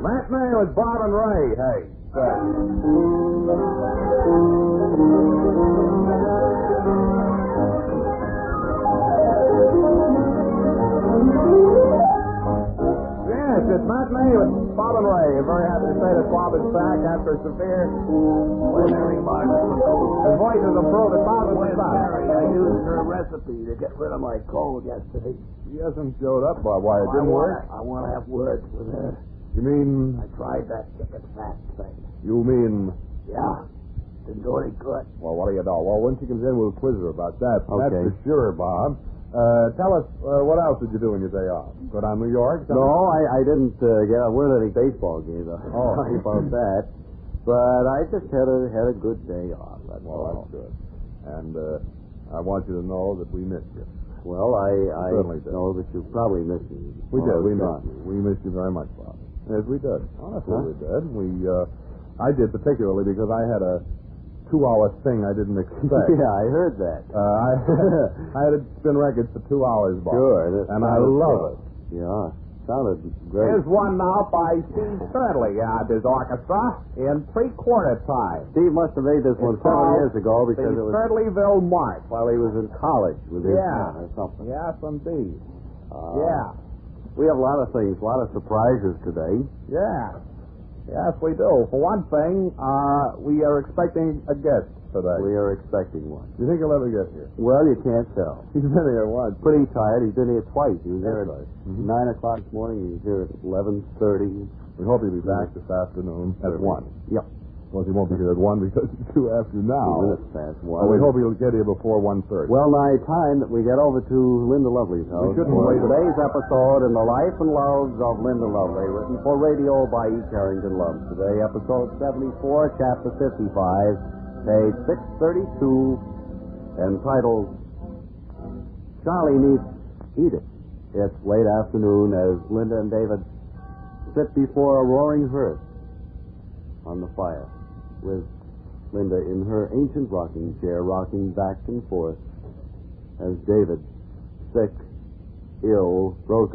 Matinee with Bob and Ray. Hey. Yes, it's Matinee with Bob and Ray. Very happy to say that Bob is back after a severe pulmonary virus. His voice is improved. It's Bob is back. I used her recipe to get rid of my cold yesterday. She hasn't showed up, Bob. Why, it didn't work? I want to have words with her. You mean... I tried that chicken fat thing. You mean... Yeah. Didn't do any good. Well, what do you know? Well, when she comes in, we'll quiz her about that. Okay. That's for sure, Bob. Tell us, what else did you do on your day off? Go down to New York? No, I didn't get a word at any baseball games. Sorry about that. But I just had a good day off. That's all. That's good. And I want you to know that we missed you. Well, I Certainly did. know that you probably missed me. We did. We missed you. We missed you very much, Bob. Yes, we did. Honestly, we did. I did particularly because I had a 2-hour thing I didn't expect. Yeah, I heard that. I had to spin records for 2 hours, Bob. Sure. And I love it. Yeah, sounded great. Here's one now by Steve Sturdley and his orchestra in 3/4 time. Steve must have made this one 7 years ago because the it was Sturdleyville March. while he was in college with his Yeah. or something. Yes, indeed. Yeah. We have a lot of things, a lot of surprises today. Yeah. Yes, we do. For one thing, we are expecting a guest today. We are expecting one. Do you think he'll ever get here? Well, you can't tell. He's been here once. Pretty tired. He's been here twice. He was here That's at right. 9 o'clock this morning. He was here at 11:30. We hope he'll be back this afternoon at 1. Yep. Well, he won't be here at 1 because it's 2 after 2 now. minutes past 1. Well, we hope he'll get here before 1:30. Well, nigh time that we get over to Linda Lovely's house. shouldn't for wait. today's episode in the life and loves of Linda Lovely, written for radio by E. Carrington Love. Today, episode 74, chapter 55, page 632, entitled Charlie Meets Edith. It's late afternoon as Linda and David sit before a roaring hearth on the fire, with Linda in her ancient rocking chair, rocking back and forth, as David, sick, ill, broke,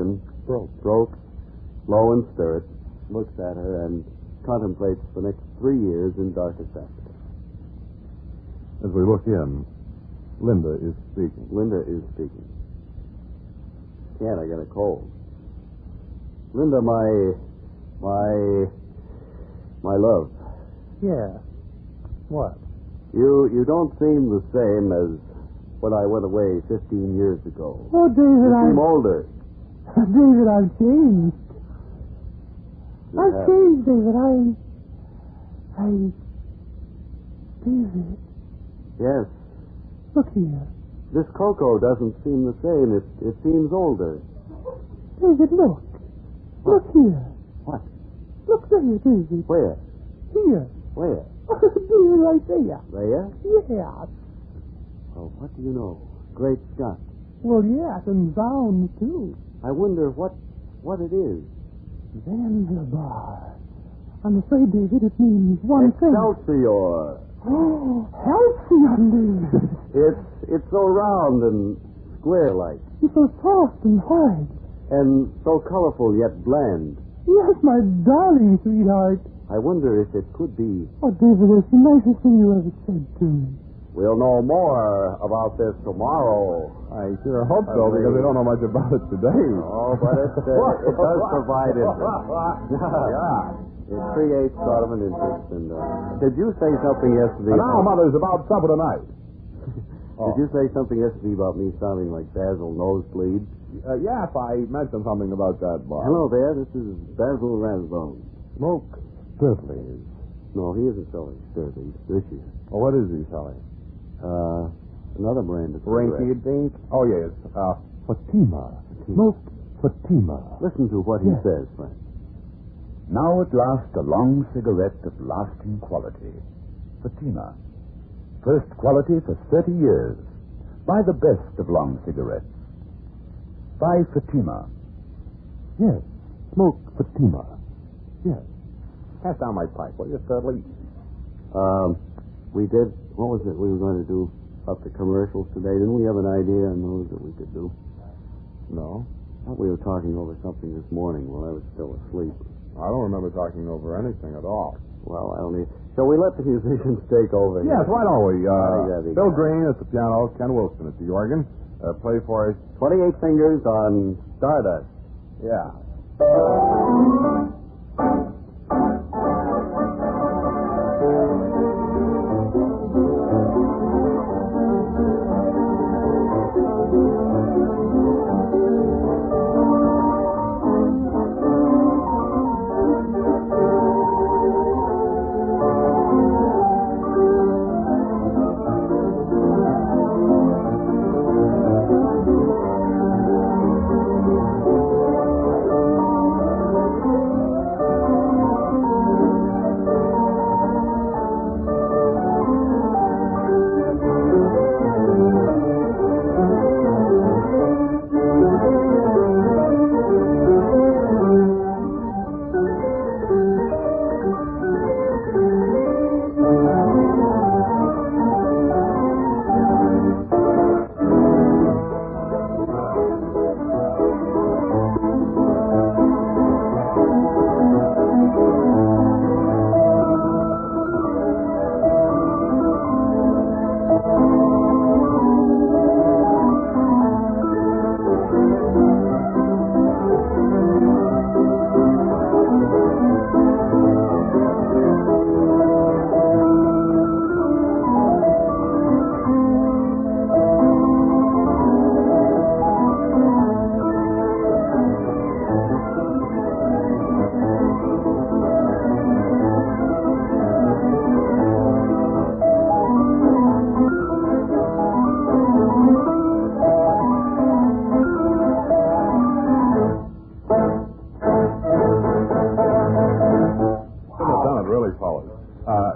low in spirit, looks at her and contemplates the next 3 years in darkest Africa. As we look in, Linda is speaking. Linda is speaking. Can't I get a cold? Linda, my love. Yeah. What? You don't seem the same as when I went away 15 years ago. Oh, David, You seem older. David, I've changed. I've changed, David. David, Yes. look here. This cocoa doesn't seem the same. It seems older. David, look. Look here. What? Look there, David. Where? Here. Where? David, right there. There? Yes. Oh, what do you know? Great Scott. Well, yes, and sound, too. I wonder what it is. Zanzibar. I'm afraid, David, it means one thing. Excelsior. Oh, halcyon, David. It's so round and square-like, It's so soft and hard. and so colorful yet bland. Yes, my darling sweetheart. I wonder if it could be. Oh, David, it's the nicest thing you ever said to me. We'll know more about this tomorrow. I sure hope so, because we don't know much about it today. Oh, but it does provide interest. Yeah. It creates sort of an interest. And did you say something yesterday? And now, Mother's about supper tonight. Did you say something yesterday about me sounding like Basil Nosebleed? Yes, I mentioned something about that, Bob. Hello there. This is Basil Rathbone. Smoke Sturtley. No, he isn't selling Sturtley this year. Oh, what is he selling? Another brand of cigarette. Rinky Dink? Oh, yes. Fatima. Smoked Fatima. Listen to what he says, friend. Now at last a long cigarette of lasting quality. Fatima. First quality for 30 years. Buy the best of long cigarettes. Buy Fatima. Yes. Smoke Fatima. Yes. Pass down my pipe, will you, Sturtley? We did, what was it we were going to do up the commercials today? Didn't we have an idea on those that we could do? No. I thought we were talking over something this morning while I was still asleep. I don't remember talking over anything at all. Well, I only... Shall we let the musicians take over here? Yes, why don't we? Bill got Green at the piano, Ken Wilson at the organ. Play for us. 28 fingers on Stardust. Yeah.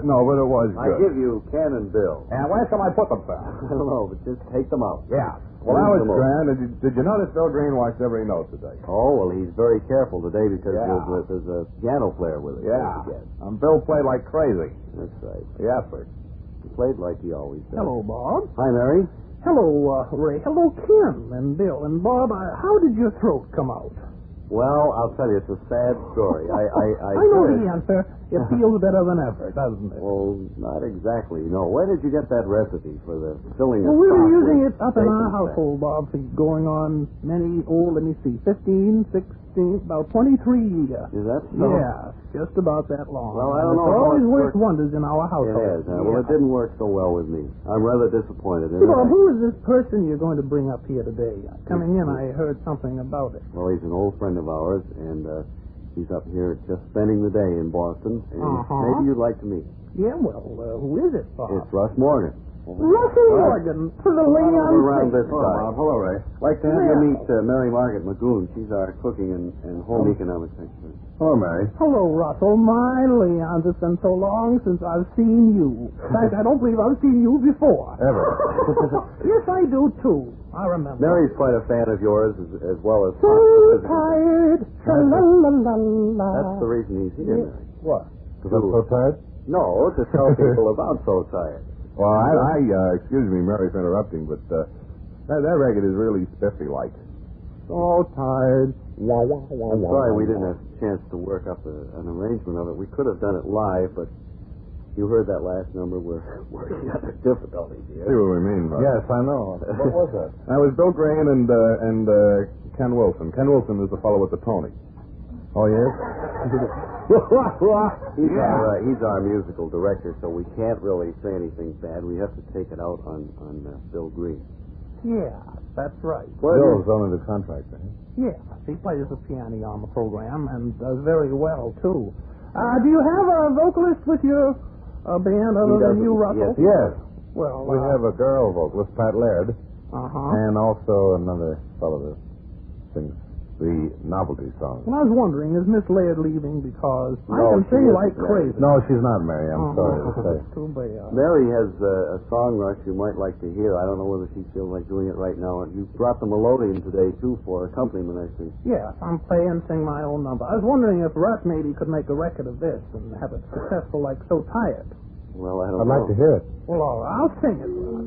No, but it was I good. give you Ken and Bill. And where shall I put them, sir? I don't know, but just take them out. Yeah. Well, that was Leave them grand. Did you notice Bill Green watched every note today? Oh, well, he's very careful today because Yeah. there's a piano player with us. Yeah. Don't forget. Bill played like crazy. That's right. Yes, sir. He played like he always does. Hello, Bob. Hi, Mary. Hello, Ray. Hello, Ken and Bill. And Bob, how did your throat come out? Well, I'll tell you, it's a sad story. I know heard- the answer. It feels better than ever, doesn't it? Well, not exactly. No. Where did you get that recipe for the filling of Well, we've been stock using with it up in bacon our fat? household, Bob, for going on many, let me see, 15, 16, about 23 years. Is that so? Yeah, just about that long. Well, I don't And know It's how always it worked works. wonders in our It household. has. Well, it didn't work so well with me. I'm rather disappointed in Hey, it. Bob, who is this person you're going to bring up here today? Coming in, I heard something about it. Well, he's an old friend of ours, and he's up here just spending the day in Boston, and maybe you'd like to meet him. Yeah, well, who is it, Bob? It's Russ Morgan. Russell Morgan, for the Leon Around this Hello, side. Bob. Hello, Ray. Like to have Yeah. you meet Mary Margaret Magoon. She's our cooking and home economics secretary. Hello, Mary. Hello, Russell. My Leon, it's been so long since I've seen you. In fact, I don't believe I've seen you before. Ever. Yes, I do, too. I remember. Mary's quite a fan of yours as well as So physical. tired. Tra-la-la-la-la. That's the reason he's here, Mary. What? Because I'm so tired? No, to tell people about So Tired. Well, excuse me, Mary, for interrupting, but that record is really spiffy-like. So tired. Wah, wah, wah, I'm wah, sorry wah, we didn't wah. have a chance to work up an arrangement of it. We could have done it live, but you heard that last number. We're working under difficulties See here. what we mean, Bob. Yes, I know. What was that? That was Bill Green and Ken Wilson. Ken Wilson is the fellow with the Tony. Oh, yes? He's our musical director, so we can't really say anything bad. We have to take it out on Bill Green. Yeah, that's right. Bill's only the contractor. Yes, he plays the piano on the program and does very well, too. Do you have a vocalist with your band other than you, Russell? Yes. Well, We have a girl vocalist, Pat Laird, Uh-huh. and also another fellow that sings the novelty song. And I was wondering, is Miss Laird leaving because I No, can she sing isn't, like Mary. crazy? No, she's not, Mary. I'm sorry to say. Too bad. Mary has a song rush you might like to hear. I don't know whether she feels like doing it right now. You brought the melodeon today, too, for accompaniment, I think. Yes, I'm playing, sing my own number. I was wondering if Russ maybe could make a record of this and have it successful like So Tired. Well, I don't I'd know. like to hear it. Well, all right, I'll sing it, Russ.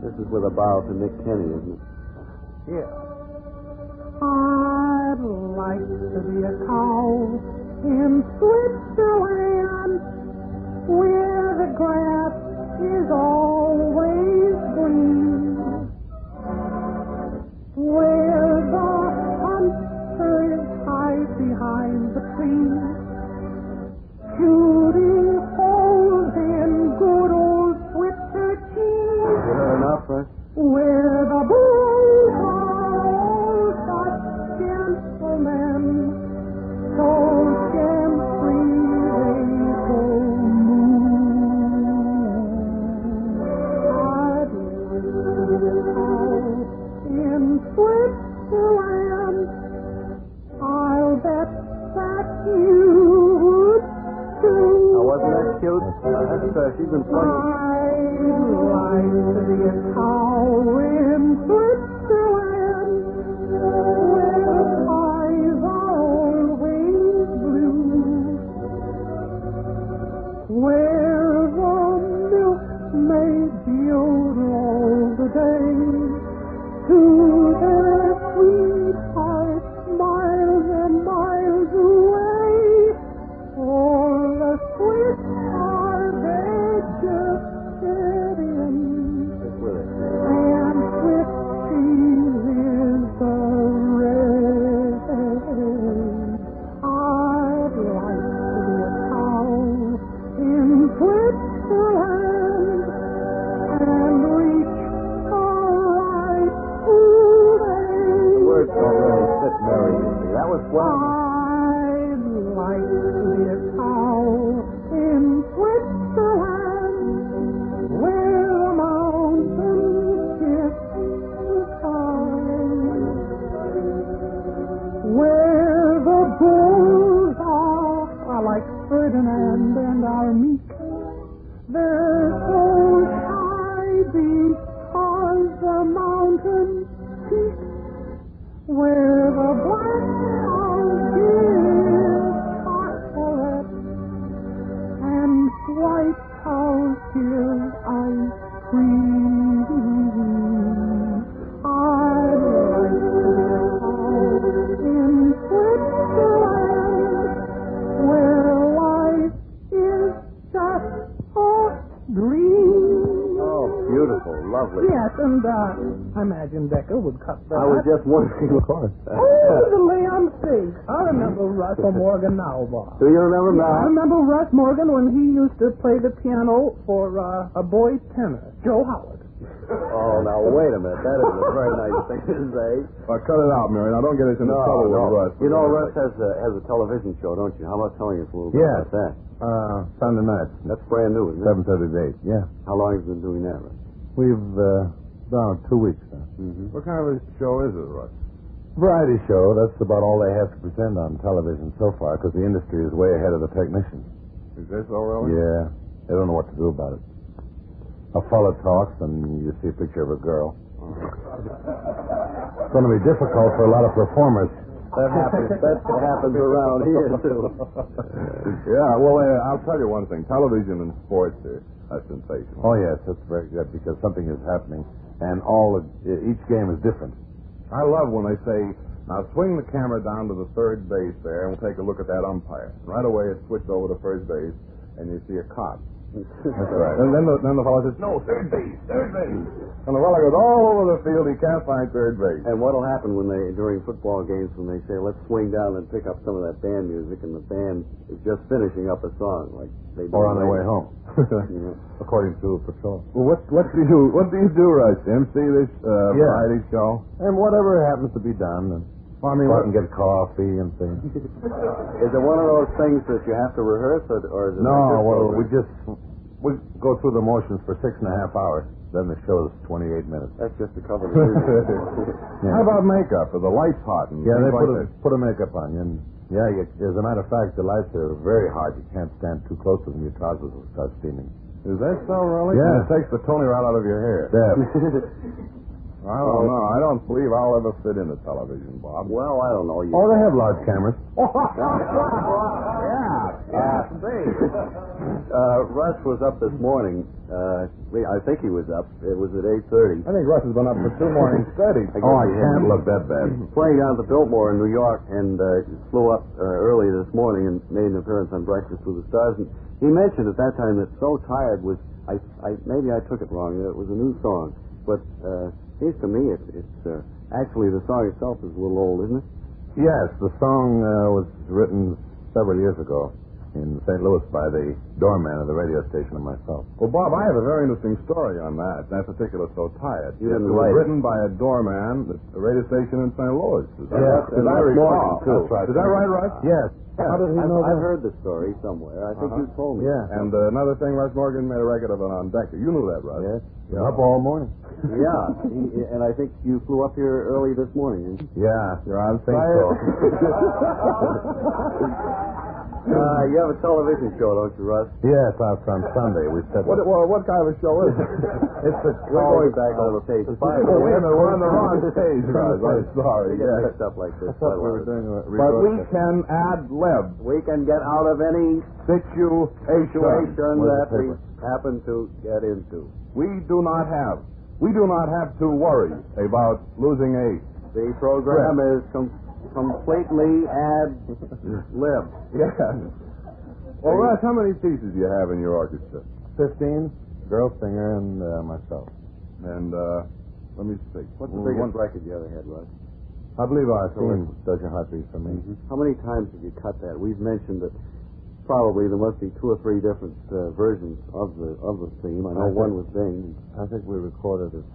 This is with a bow to Nick Kenny, isn't it? Yeah. I'd like to be a cow in Switzerland, where the grass is always green, where the hunter is high behind the trees, shooting holes in good old Switzer cheese. Good enough, right? Where the bulls are all such gentlemen, so gently they go moo. I'd like to be in Switzerland. I'll bet that you would too. Now, wasn't that cute? She's been funny. I'd like to be a cow in Switzerland, where the skies are always blue, where the milkmaids yodel all the day to their sweethearts miles and miles away. All the Swiss are they just get in, and Swiss cheese is the rage. I'd like to be a cow in Switzerland and reach the right today. Words don't really fit Mary, you see. That was fun. I'd like to be a cow in Switzerland, where the mountains kiss the sky, where the bulls are like Ferdinand and are meek. They're so shy because the mountains peak, where the black cows give chocolate and white cows give ice cream. I'd like to be a cow in Switzerland, where life is just a dream. Oh, beautiful, lovely. Yes, and I imagine Decker would cut that. I was just wondering, of course. Oh, the Leon State. I remember Russ Morgan now, Bob. Do you remember I now? remember Russ Morgan when he used to play the piano for a boy tenor, Joe Howard. Oh, now, wait a minute. That is a very nice thing to say. Cut it out, Mary. Now, don't get us into trouble with Russ. You know, Russ has a television show, don't you? How about telling us a little bit about that? Sunday night. That's brand new, isn't it? 7:30 to 8. Yeah. How long have you been doing that, Russ? We've done 2 weeks now. Mm-hmm. What kind of a show is it, Russ? Variety show. That's about all they have to present on television so far, because the industry is way ahead of the technicians. Is this so, really? Yeah. They don't know what to do about it. A fellow talks, and you see a picture of a girl. It's going to be difficult for a lot of performers. That happens around here, too. Yeah, well, I'll tell you one thing. Television and sports are sensational. Oh, yes, that's very good, because something is happening, and each game is different. I love when they say, now swing the camera down to the third base there, and we'll take a look at that umpire. Right away, it switched over to first base, and you see a cop. That's right. And then the fellow says, no, third base. And the fellow goes all over the field. He can't find third base. And what'll happen during football games when they say, let's swing down and pick up some of that band music, and the band is just finishing up a song, like they do. Or on their way home. Yeah. According to patrol. Well, what do you do, Russ? MC this variety show? And whatever happens to be done. Well, I mean, we can get coffee and things. Is it one of those things that you have to rehearse, or is it? No, well, we go through the motions for 6.5 hours. Then the show is 28 minutes. That's just to cover the music. Yeah. How about makeup? Are the lights hot? And Yeah, they put a makeup on you. And as a matter of fact, the lights are very hard. You can't stand too close to them. Your trousers will start steaming. Is that so, really? Yeah. It takes the toner right out of your hair. I don't know. I don't believe I'll ever fit into television, Bob. Well, I don't know. Oh, they have large cameras. Russ was up this morning. I think he was up. It was at 8:30. I think Russ has been up for 2 mornings steady. I can't look that bad. Playing down at the Biltmore in New York, and flew up early this morning and made an appearance on Breakfast with the Stars. And he mentioned at that time that So Tired was, maybe I took it wrong. It was a new song, but seems to me it's actually the song itself is a little old, isn't it? Yes, the song was written several years ago in St. Louis by the doorman of the radio station and myself. Well, Bob, I have a very interesting story on that particular So Tired. You didn't it was write written by a doorman at the radio station in St. Louis. Yes, and Irish Morgan, too. That's right. Is that right, Russ? Yes. How did he know that? I've heard the story somewhere. I think you told me. Yeah. And another thing, Russ Morgan made a record of it on Decker. You knew that, Russ. Yes. You're up all morning. Yeah. And I think you flew up here early this morning, didn't you? Yeah, I think so. You have a television show, don't you, Russ? Yes, it's on Sunday. We said. What kind of a show is it? We're going back on the page 5. Wait a minute, we're on the wrong page, Russ. I'm sorry. We get mixed up like this. We were doing but we can ad lib. We can get out of any situation that we happen to get into. We do not have to worry about losing a. The program is completely ad lib. Yes. Well, Russ, how many pieces do you have in your orchestra? 15. Girl singer and myself. And let me see. What's the biggest record you ever had, Russ? I believe our theme does your heartbeat for me. Mm-hmm. How many times have you cut that? We've mentioned that probably there must be 2 or 3 different versions of the theme. I know one was Bing. I think we recorded it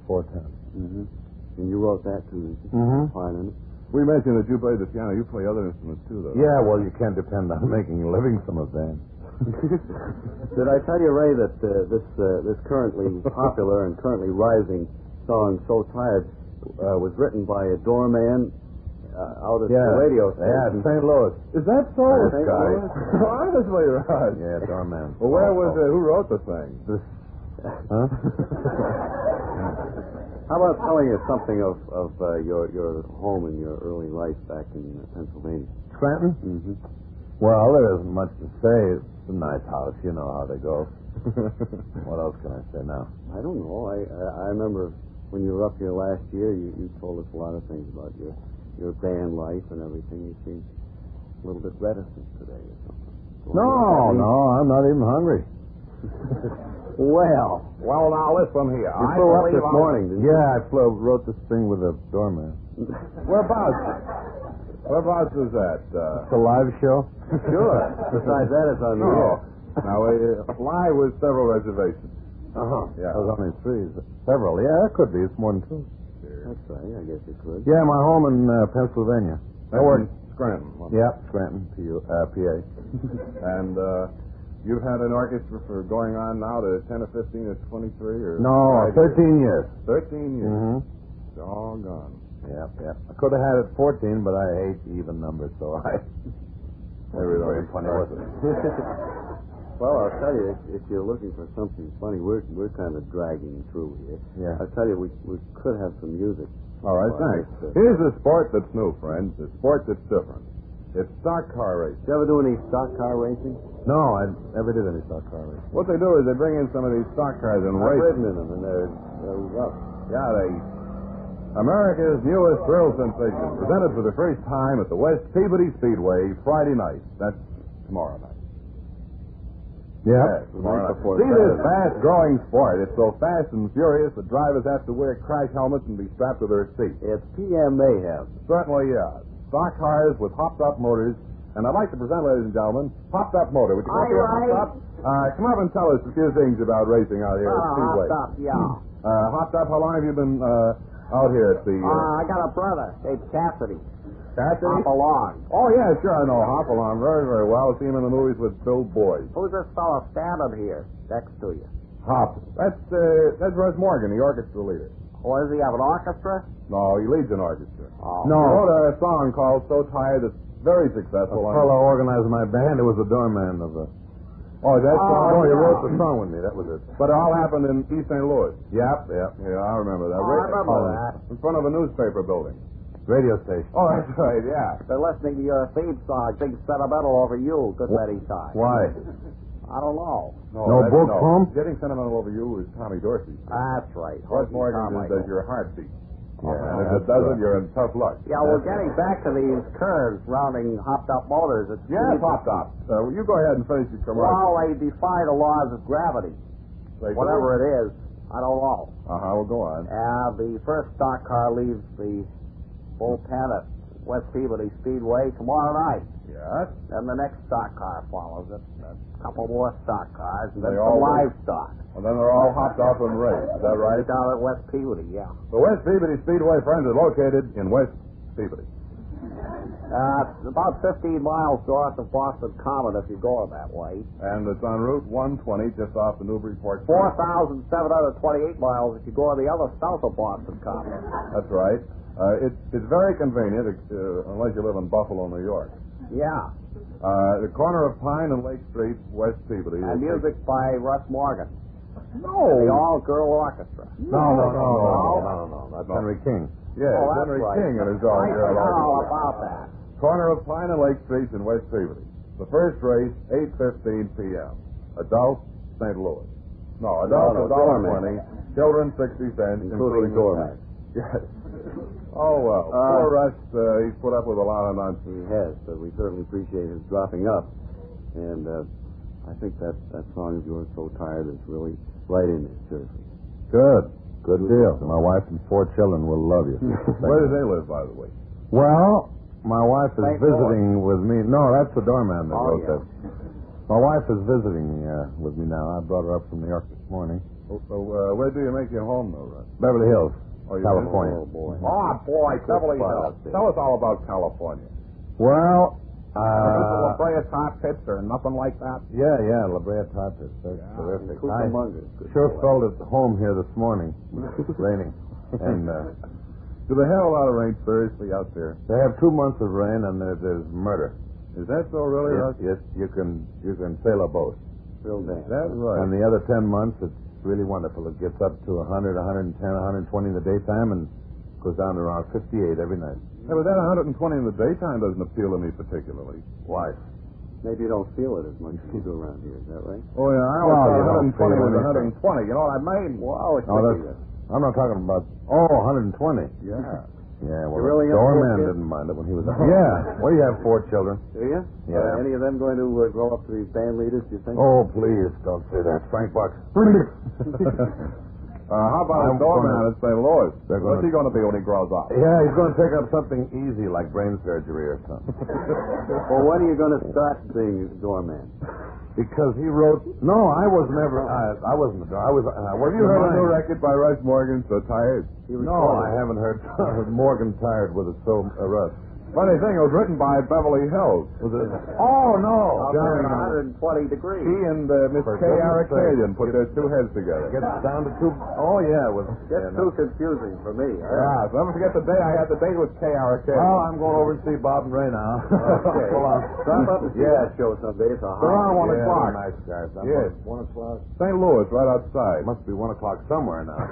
4 times. Mm-hmm. And you wrote that too. Fine, isn't it? We mentioned that you play the piano. You play other instruments too, though. Yeah, well, you can't depend on making a living from a band. Did I tell you, Ray, that this currently popular and currently rising song, So Tired, was written by a doorman out at the radio station? Yeah, St. Louis. Is that so? This guy. Honestly, right. Yeah, doorman. Well, where was it? Who wrote the thing? Huh? How about telling us something of your home and your early life back in Pennsylvania? Scranton? Mm-hmm. Well, there isn't much to say. It's a nice house. You know how they go. What else can I say now? I don't know. I remember when you were up here last year, you told us a lot of things about your band life and everything. You seemed a little bit reticent today or something. No, I'm not even hungry. Well, now listen here. You flew up this morning, didn't you? Yeah, I wrote this thing with a doorman. Whereabouts is that? It's a live show? Sure. Besides that, it's on the air. Now, live with several reservations. Yeah. There's only 3. Several. Yeah, it could be. It's more than 2. That's right. I guess it could. Yeah, my home in Pennsylvania. I work in Scranton. Yeah, Scranton, PA. And you've had an orchestra for going on now to 10 or 15 or 23 or... No, 13 years. 13 years. Mm-hmm. It's all gone. Yeah. I could have had it 14, but I hate even numbers, so I really very funny, wasn't it? Well, I'll tell you, if you're looking for something funny, we're kind of dragging through here. Yeah. I'll tell you, we could have some music. All right, thanks. Here's a sport that's new, friends. A sport that's different. It's stock car racing. Did you ever do any stock car racing? No, I never did any stock car racing. What they do is they bring in some of these stock cars and race. I've ridden in them, and they're rough. Yeah, America's newest thrill sensation, presented for the first time at the West Peabody Speedway Friday night. That's tomorrow night. Yeah, tomorrow night. See this fast-growing sport. It's so fast and furious that drivers have to wear crash helmets and be strapped to their seats. It's PM Mayhem. Certainly, yeah. Stock cars with hopped-up motors. And I'd like to present, ladies and gentlemen, hopped-up motor. Would you come here, hopped-up? Come up and tell us a few things about racing out here at Speedway. Hopped-up, yeah. Hopped-up, how long have you been out here at the... I got a brother named Cassidy. Cassidy? Hopalong. Oh, yeah, sure, I know Hopalong very, very well. I see him in the movies with Bill Boyd. Who's this fellow standing here next to you? Hop. That's Russ Morgan, the orchestra leader. Oh, does he have an orchestra? No, he leads an orchestra. Oh. No. He wrote a song called So Tired that's very successful. A fellow organized my band. It was the doorman of the... Oh, that song? Oh, You yeah. wrote the song with me. That was it. But it all happened in East St. Louis. Yep. Yeah, I remember that. Oh, I remember that. In front of a newspaper building. Radio station. Oh, that's right, yeah. They're listening to your theme song, Big Sentimental Over You, good many times. Why? I don't know. No book home? Getting Sentimental Over You is Tommy Dorsey. That's right. Russ Hoagie Morgan Carmichael. does your heartbeat. Yeah, And if it doesn't, you're in tough luck. Yeah, we're getting back to these curves rounding hopped-up motors. It's Yes, hop top. You go ahead and finish your commercial. Well, they defy the laws of gravity. Whatever it is, I don't know. We'll go on. The first stock car leaves the bullpen at West Peabody Speedway tomorrow night. Yes. Then the next stock car follows it. A couple more stock cars, and then They some all livestock. And then they're all hopped off and raced. Is that right? Down at West Peabody, yeah. The West Peabody Speedway, friends, is located in West Peabody. It's about 15 miles north of Boston Common if you're going that way. And it's on Route 120, just off the Newburyport. 4,728 miles if you go on the other south of Boston Common. That's right. It's very convenient, unless you live in Buffalo, New York. Yeah. The corner of Pine and Lake Street, West Peabody. And music by Russ Morgan. No. The all-girl orchestra. No. That's Henry King. Yeah, Oh, that's Henry right. King and his I all-girl forgot all orchestra. about that. Corner of Pine and Lake Streets in West Peabody. The first race, 8:15 p.m. Adult, St. Louis. No, adult, $1.20. Children, 60 cents, Including the doorman. tax. Yes. Oh, well. Poor Russ, he's put up with a lot of nonsense. He has, but we certainly appreciate his dropping up. And I think that song of yours, So Tired, is really right in there, seriously. Good deal. My wife and 4 children will love you. Where do they live, by the way? Well, my wife is St. visiting with me. No, that's the doorman that wrote yeah. that. My wife is visiting with me now. I brought her up from New York this morning. So, where do you make your home, though, Russ? Beverly Hills, Oh, you California. Oh, boy. Oh, boy, Beverly spot Hills. out there. Tell us all about California. Well, La Brea tar pits or nothing like that? yeah, La Brea Tar Pits. That's Yeah. terrific. I Cucamonga. sure felt at home here this morning. It's raining. And Do they have a lot of rain, seriously, out there? they have 2 months of rain, and there's murder. Is that so, really, Russ? Yes, you can sail a boat. Real damn. That's right. And the other 10 months, it's really wonderful. It gets up to 100, 110, 120 in the daytime, and goes down to around 58 every night. Yeah, but that 120 in the daytime doesn't appeal to me particularly. Why? Maybe you don't feel it as much as you do around here, is that right? Oh, yeah, I Well, always you don't thought 120 was feel anything. 120. You know what I mean? Well, I always Oh, think that's, I'm not talking about, 120. Yeah. Yeah, well, You really the have 4 doorman kids? didn't mind it when he was out. Yeah, well, you have 4 children. Do you? Yeah. Any of them going to grow up to be band leaders, do you think? Oh, please, don't say that. Frank Buck. How about I'm the doorman gonna- in St. Louis? They're What's gonna- he going to be when he grows up? Yeah, he's going to take up something easy like brain surgery or something. Well, when are you going to start being doorman? Because he wrote... No, I was never... I wasn't the door. I was... Have you heard a new record by Russ Morgan, So Tired? No, I haven't heard Morgan Tired with it so Russ. Funny thing, it was written by Beverly Hills. Was it? Oh, no. Out there at 120 degrees. He and Miss For Kay goodness Arakalian sake. put their 2 heads together. Gets down to 2... Oh, yeah. It was, Gets yeah, too confusing for me. Yeah, so never forget the day I had the date with Kay Arakalian. Oh, I'm going over to see Bob and Ray now. Okay. Hold on. Stop up and see that show someday. It's a They're on 1 Yeah, o'clock. they're nice guys. Yes. 1 o'clock. St. Louis, right outside. Must be 1 o'clock somewhere now.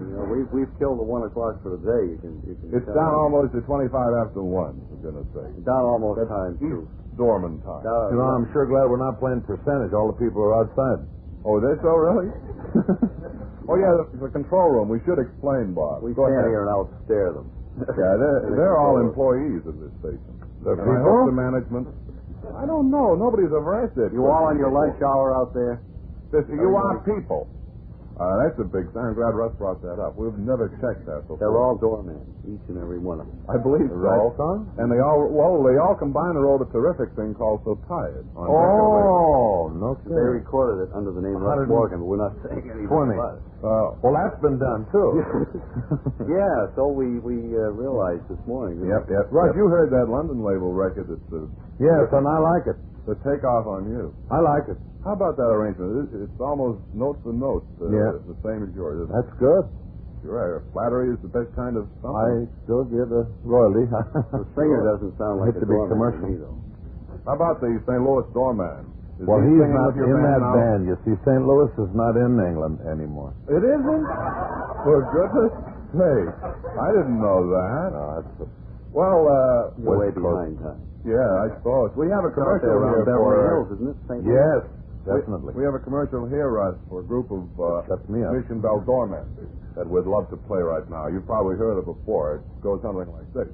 You know, we've killed the 1 o'clock for the day. You can It's tell. down almost to 25 after 1, I'm going to say. Down almost That's time, too. East Dorman time. You know, I'm sure glad we're not playing percentage. All the people are outside. Oh, is that so, really? Oh, yeah, the control room. We should explain, Bob. We Go stand ahead. here and outstare them. Yeah, they're all employees of this station. They're And I people? hope the management... I don't know. Nobody's ever asked it. You all on your lunch hour out there? You are people. That's a big thing. I'm glad Russ brought that up. We've never checked that before. They're all doormen, each and every one of them. I believe Right, so. son? And they all combine to wrote a terrific thing called So Tired. on record Oh, no They kidding. recorded it under the name Russ 120. Morgan, but we're not saying anything 20. about it. label. Oh. Well, that's been done, too. Yeah, so we realized this morning. Yep. Russ, you heard that London label record that's Yes, and I like it. the takeoff on you. I like it. How about that arrangement? It's almost note for note, Yeah. the same as yours. That's good. Sure, flattery is the best kind of something. I still give a royalty. The singer doesn't sound like Hit a the big doorman commercial. to me, though. How about the St. Louis doorman? Well, he's singing not with your in band that now? band. You see, St. Louis is not in England anymore. It isn't? For goodness sake. I didn't know that. No, that's You're way West Coast. behind time. Yeah, I suppose. We have a It's out commercial there around here Beverly for... Hills, isn't it? St. Louis? Yes, definitely. We have a commercial here, Russ, for a group of That's me up. Mission Bell doormen that we'd love to play right now. You've probably heard it before. It goes something like this.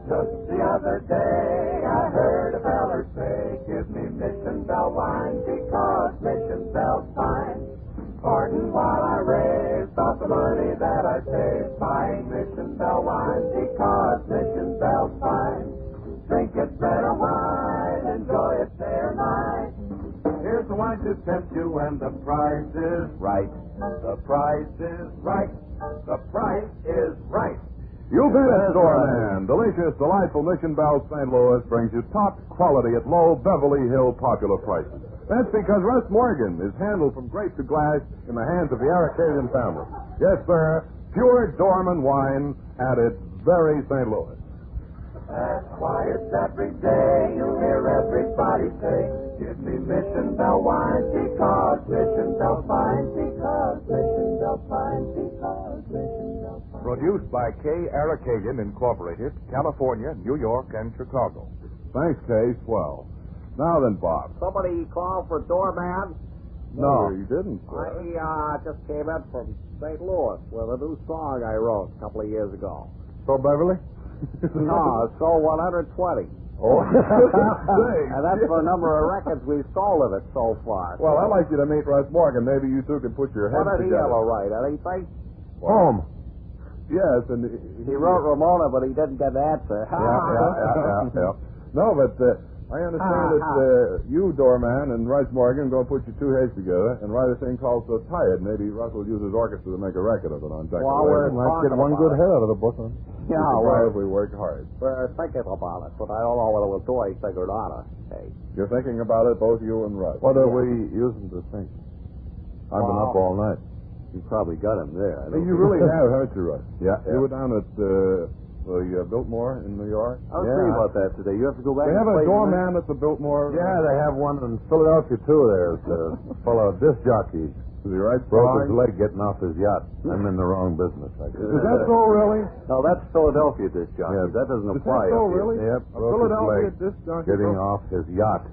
Just the other day I heard a feller say, give me Mission Bell wine because Mission Bell's fine. Pardon while I rave off the money that I save buying Mission Bell wine because Mission Bell's fine. Drink it red or white, enjoy it day or night. Here's the wine to tempt you and the price is right. The price is right. The price is right. You've been a doorman. Delicious, delightful Mission Bell St. Louis brings you top quality at low Beverly Hill popular prices. That's because Russ Morgan is handled from grape to glass in the hands of the Arcadian family. Yes, sir, pure Dorman wine at its very St. Louis. That's why it's every day you hear everybody say, give me Mission Bell wine because Mission Bell's fine, because Mission Bell's fine, because Mission Bell's fine. Produced by K. Arcadian Incorporated, California, New York, and Chicago. Thanks, Kay. Swell. Now then, Bob. Somebody called for doorman? No, you didn't, sir. I just came in from St. Louis with a new song I wrote a couple of years ago. So, Beverly? No, sold 120. Oh, And that's the number of records we've sold of it so far. Well, I'd like you to meet Russ Morgan. Maybe you two can put your heads What did he together. ever write? Anything? Home. Yes, and He wrote Ramona, but he didn't get the answer. Yeah. No, but I understand that you, doorman, and Russ Morgan are going to put your two heads together and write a thing called So Tired. Maybe Russ will use his orchestra to make a record of it on Jack. Well, we're Let's get talking one about good it. head out of the book. Huh? Yeah, If we work hard. we're thinking about it, but I don't know whether we'll do anything or not. Hey. You're thinking about it, both you and Russ. What are we using to think? I've been up all night. You probably got him there. I Hey, don't you think. really have, haven't you, Russ? Yeah. You were down at the Biltmore in New York. I was thinking about that today. You have to go back They have and a play tonight? doorman at the Biltmore. Yeah, they have one in Philadelphia, too. There's a fellow, disc jockey, Is he right? broke his leg getting off his yacht. I'm in the wrong business, I guess. Is that so, really? No, that's Philadelphia disc jockey. Yeah. That doesn't Is apply that so, up here. really? Yep, A broke his Philadelphia leg disc jockey getting broke- off his yacht.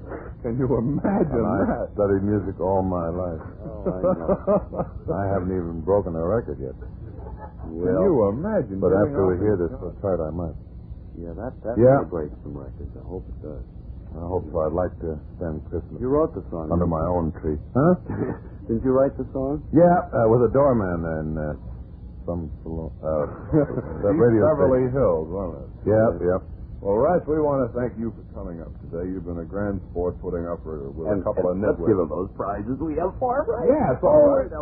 Can you imagine And I that? studied music all my life. Oh, I know. I haven't even broken a record yet. Can you imagine? But getting after we off hear his this yacht? so tight, I might. Yeah, that Yeah. may break some records. I hope it does. I hope so. I'd like to spend Christmas You wrote the song. under my own tree. Huh? Didn't you write the song? Yeah, with a doorman and some that East radio Beverly station. Hills, wasn't it? Yep. Well, Russ, we want to thank you for coming up today. You've been a grand sport putting up with a couple of let's nitwits. give him those prizes we have for him, right? Yeah, it's all right.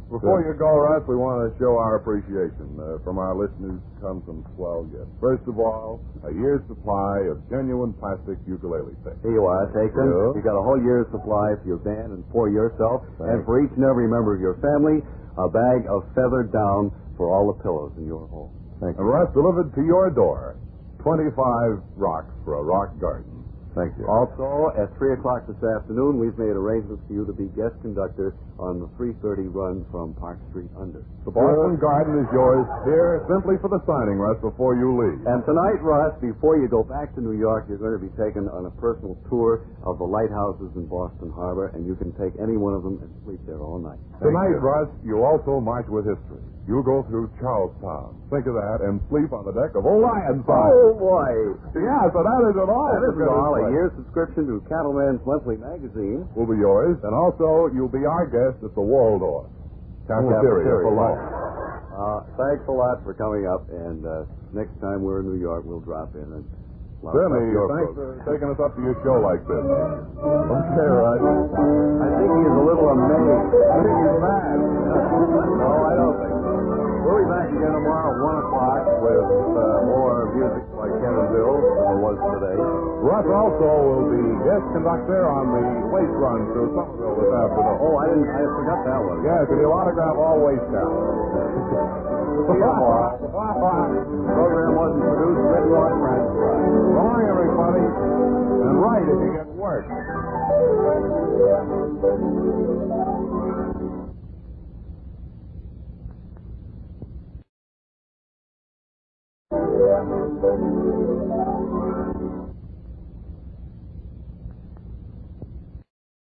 Before you go, Russ, we want to show our appreciation. From our listeners comes some swell gifts. First of all, a year's supply of genuine plastic ukulele picks. Here you are. Take them. Yeah. You got a whole year's supply for your band and for yourself. And Thanks. for each and every member of your family, a bag of feathered down for all the pillows in your home. Thank And you. Russ, delivered to your door, 25 rocks for a rock garden. Thank you. Also, at 3 o'clock this afternoon, we've made arrangements for you to be guest conductor on the 3:30 run from Park Street under. The Boston Garden is yours here simply for the signing, Russ, before you leave. And tonight, Russ, before you go back to New York, you're going to be taken on a personal tour of the lighthouses in Boston Harbor, and you can take any one of them and sleep there all night. Tonight, Russ, you'll also march with history. You'll go through Charlestown. Think of that, and sleep on the deck of Old Ironside. Oh, boy. Yeah, so that isn't all. That isn't all. A Year year's subscription to Cattleman's Monthly Magazine. will be yours, and also you'll be our guest at the Waldorf Cafeteria for life. Thanks a lot for coming up, and next time we're in New York, we'll drop in and Certainly, your thanks program. for taking us up to your show like this. Okay, Russ. I think he's a little amazed. I think he's mad. No, I don't think so. We'll be back again tomorrow at 1 o'clock with more music. by Ken and Bill, as it was today. Russ also will be guest conductor on the waste run through Somerville this afternoon. Oh, I forgot that one. Yes, and he'll autograph all waste counts. Program wasn't produced, written, or transcribed. So long, everybody. And write if you get work.